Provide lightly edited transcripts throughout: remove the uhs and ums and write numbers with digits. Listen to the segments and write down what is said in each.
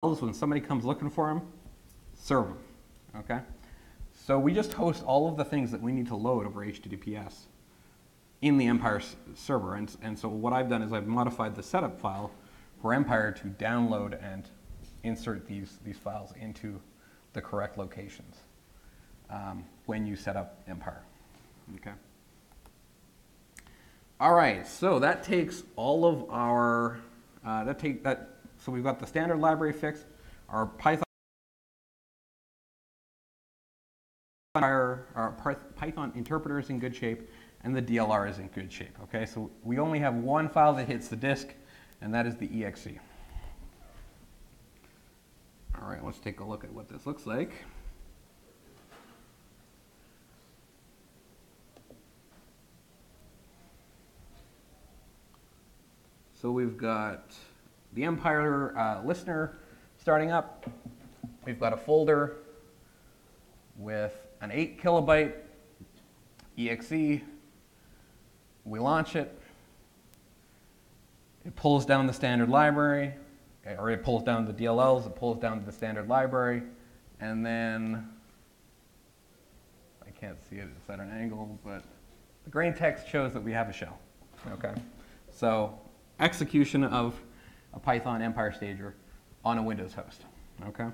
when somebody comes looking for them, serve them, okay? So we just host all of the things that we need to load over HTTPS in the Empire server. And so what I've done is I've modified the setup file for Empire to download and insert these files into the correct locations when you set up Empire, okay? All right, so that takes all of our, so we've got the standard library fixed, our Python interpreter is in good shape, and the DLR is in good shape, okay? So we only have one file that hits the disk, and that is the exe. All right, let's take a look at what this looks like. So we've got the Empire listener starting up. We've got a folder with an 8 kilobyte exe. We launch it. It pulls down the standard library, or it pulls down the DLLs, it pulls down the standard library, and then, I can't see it, it's at an angle, but the green text shows that we have a shell, okay? So, execution of a Python Empire stager on a Windows host, okay?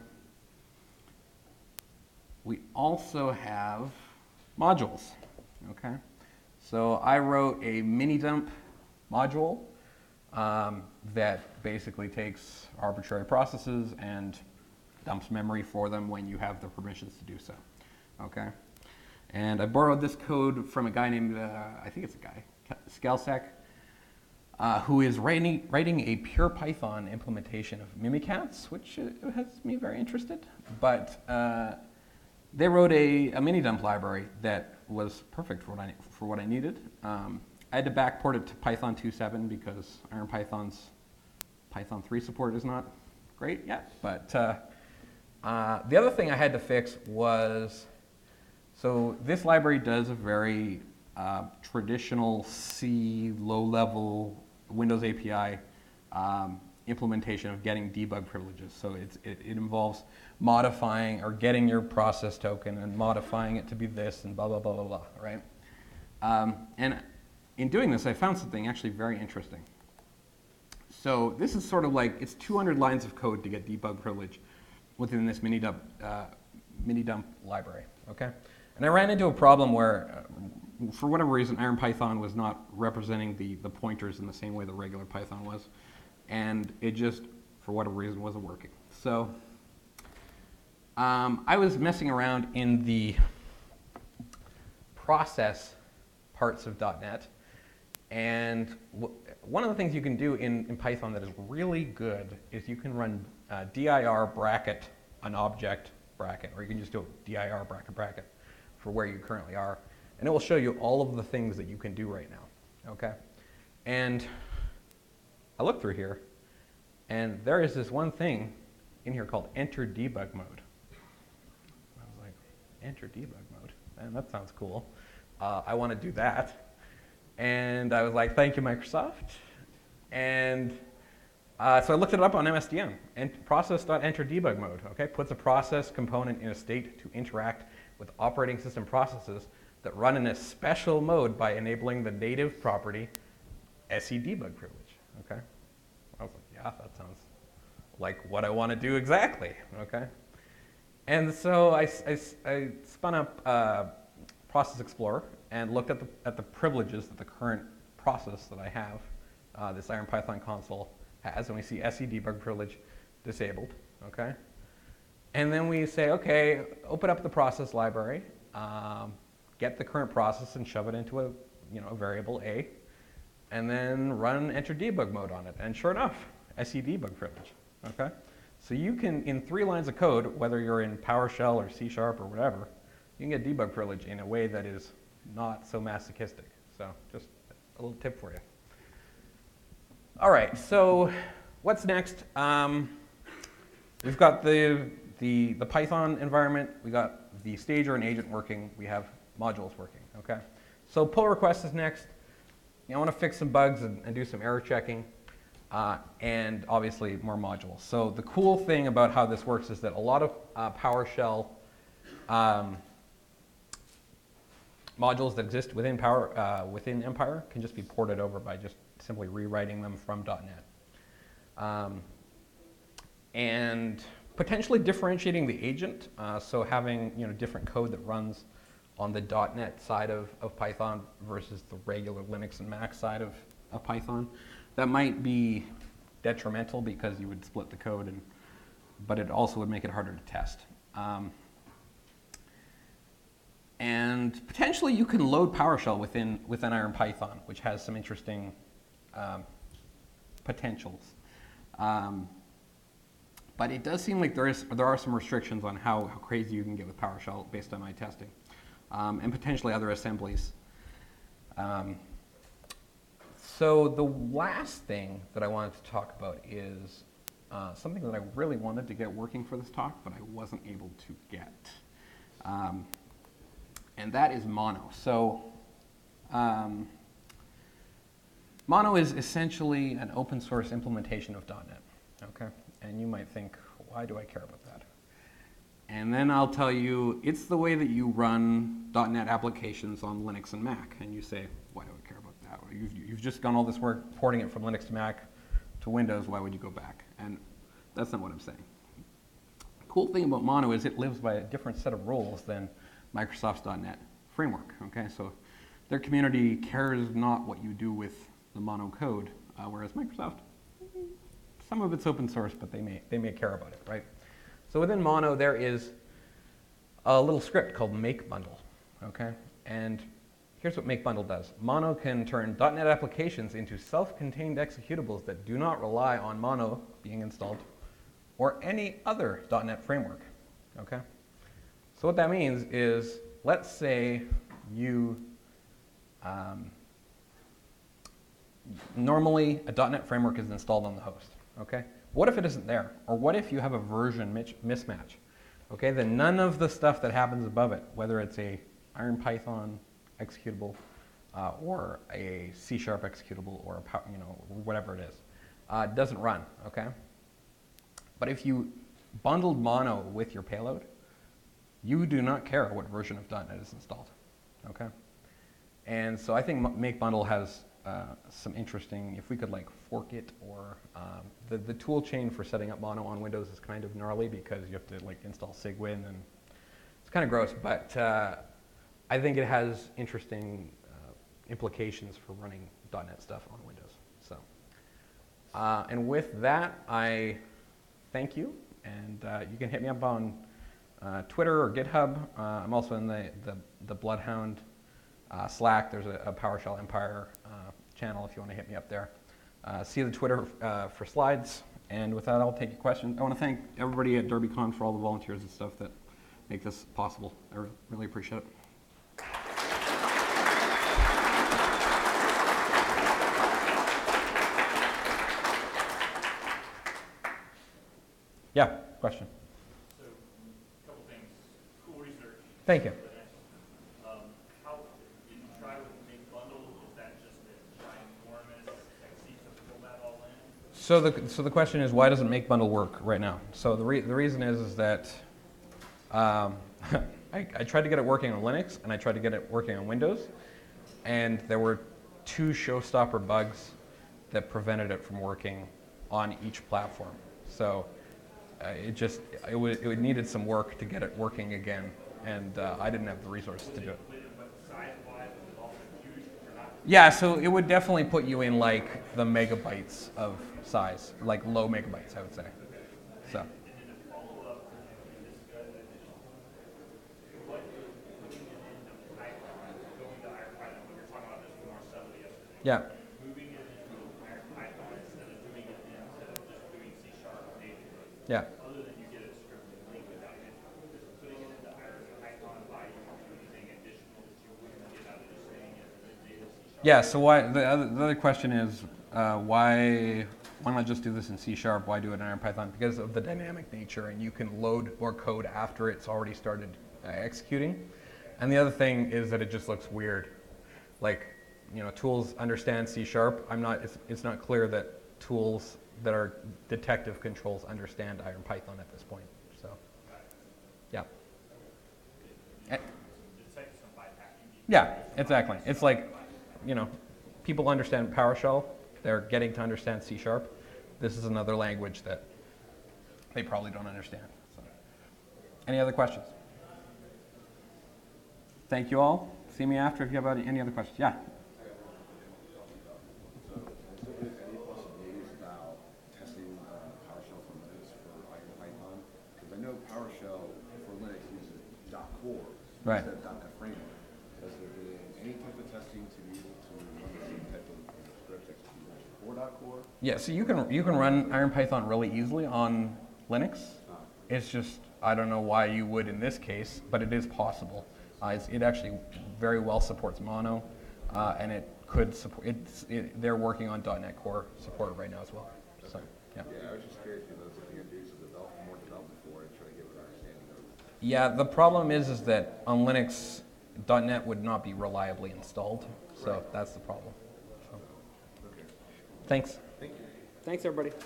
We also have modules, okay? So I wrote a mini dump module that basically takes arbitrary processes and dumps memory for them when you have the permissions to do so, okay? And I borrowed this code from a guy named, I think it's a guy, Skelsek, who is writing a pure Python implementation of Mimikatz, which has me very interested. But they wrote a mini dump library that was perfect for what I needed. I had to backport it to Python 2.7 because IronPython's Python 3 support is not great yet. But the other thing I had to fix was, so this library does a very traditional C, low-level Windows API implementation of getting debug privileges. So it involves modifying or getting your process token and modifying it to be this and blah, blah, blah, blah, blah, right? And in doing this, I found something actually very interesting. So this is sort of like, it's 200 lines of code to get debug privilege within this mini dump library, okay? And I ran into a problem where, for whatever reason, IronPython was not representing the pointers in the same way the regular Python was. And it just, for whatever reason, wasn't working. So I was messing around in the process parts of .NET. And one of the things you can do in Python that is really good is you can run dir bracket an object bracket, or you can just do dir bracket bracket for where you currently are. And it will show you all of the things that you can do right now, okay? And I looked through here, and there is this one thing in here called enter debug mode. I was like, enter debug mode? Man, that sounds cool. I want to do that. And I was like, thank you, Microsoft. And so I looked it up on MSDN, and process.enter-debug mode, okay? Puts a process component in a state to interact with operating system processes that run in a special mode by enabling the native property SE-debug privilege, okay? I was like, yeah, that sounds like what I want to do exactly, okay? And so I spun up Process Explorer and looked at the privileges that the current process that I have, this IronPython console has, and we see SE-debug privilege disabled, okay? And then we say, okay, open up the process library, get the current process and shove it into a variable A, and then run enter debug mode on it. And sure enough, SE debug privilege, okay? So you can, in 3 lines of code, whether you're in PowerShell or C# or whatever, you can get debug privilege in a way that is not so masochistic. So just a little tip for you. All right, so what's next? We've got the Python environment, we got the stager and agent working, we have modules working, okay? So pull request is next. I want to fix some bugs and do some error checking. and obviously more modules. So the cool thing about how this works is that a lot of PowerShell modules that exist within within Empire can just be ported over by just simply rewriting them from .NET. And potentially differentiating the agent, so having different code that runs on the .NET side of Python versus the regular Linux and Mac side of Python. That might be detrimental because you would split the code, but it also would make it harder to test. And potentially you can load PowerShell within IronPython, which has some interesting potentials. But it does seem like there are some restrictions on how crazy you can get with PowerShell based on my testing, and potentially other assemblies. So the last thing that I wanted to talk about is something that I really wanted to get working for this talk, but I wasn't able to get. And that is Mono. So Mono is essentially an open source implementation of .NET, okay? And you might think, why do I care about that? And then I'll tell you, it's the way that you run .NET applications on Linux and Mac. And you say, why do I care about that? Well, you've just done all this work porting it from Linux to Mac to Windows, why would you go back? And that's not what I'm saying. The cool thing about Mono is it lives by a different set of rules than Microsoft's .NET framework, okay? So their community cares not what you do with the Mono code, whereas Microsoft, some of it's open source, but they may care about it, right? So within Mono, there is a little script called make bundle, okay? And here's what make bundle does. Mono can turn .NET applications into self-contained executables that do not rely on Mono being installed or any other .NET framework, okay? So what that means is, let's say you normally a .NET framework is installed on the host, okay? What if it isn't there? Or what if you have a version mismatch? Okay, then none of the stuff that happens above it, whether it's a IronPython executable or a C# executable or a whatever it is, doesn't run, okay? But if you bundled Mono with your payload, you do not care what version of .NET is installed, okay? And so I think make bundle has some interesting, if we could like fork it, or the tool chain for setting up Mono on Windows is kind of gnarly because you have to like install Cygwin, and it's kind of gross, but I think it has interesting implications for running .NET stuff on Windows. So, and with that, I thank you, and you can hit me up on Twitter or GitHub. I'm also in the Bloodhound Slack. There's a PowerShell Empire channel if you want to hit me up there. See the Twitter for slides. And with that, I'll take your questions. I want to thank everybody at Derbycon for all the volunteers and stuff that make this possible. I really appreciate it. Yeah, question. So, a couple things. Cool research. Thank you. How did you try with make bundle? Is that just a ginormous XC to pull that all in? So the question is, why doesn't make bundle work right now? So the reason is that I tried to get it working on Linux and I tried to get it working on Windows, and there were 2 showstopper bugs that prevented it from working on each platform. So it needed some work to get it working again, and I didn't have the resources to do it. Yeah, so it would definitely put you in like the megabytes of size, like low megabytes, I would say. So. Yeah. Yeah. Other than you get a scripted link without it, just putting it into Python by anything additional that you wouldn't get out of just saying it in data C#. Yeah. So why the other question is why not just do this in C#? Why do it in IronPython? Because of the dynamic nature, and you can load more code after it's already started executing. And the other thing is that it just looks weird. Like, tools understand C#. It's not clear that tools that are detective controls understand IronPython at this point. So, yeah. Yeah, exactly. It's like, people understand PowerShell. They're getting to understand C#. This is another language that they probably don't understand. So. Any other questions? Thank you all. See me after if you have any other questions. Yeah. Any possibilities about testing PowerShell for Linux for IronPython? Because I know PowerShell for Linux uses .core Right. instead of .NET Framework. Has there been any type of testing to be able to run the same type of scripts execution for .core? Yeah, so you can run IronPython really easily on Linux. It's just, I don't know why you would in this case, but it is possible. It actually very well supports Mono, and it could support. They're working on .NET Core support right now as well. So yeah. Yeah, I was just curious because I was looking at doing some more development for it, trying to get an understanding of it. Yeah, the problem is that on Linux, .NET would not be reliably installed. So that's the problem. So. Okay. Thanks. Thank you. Thanks, everybody.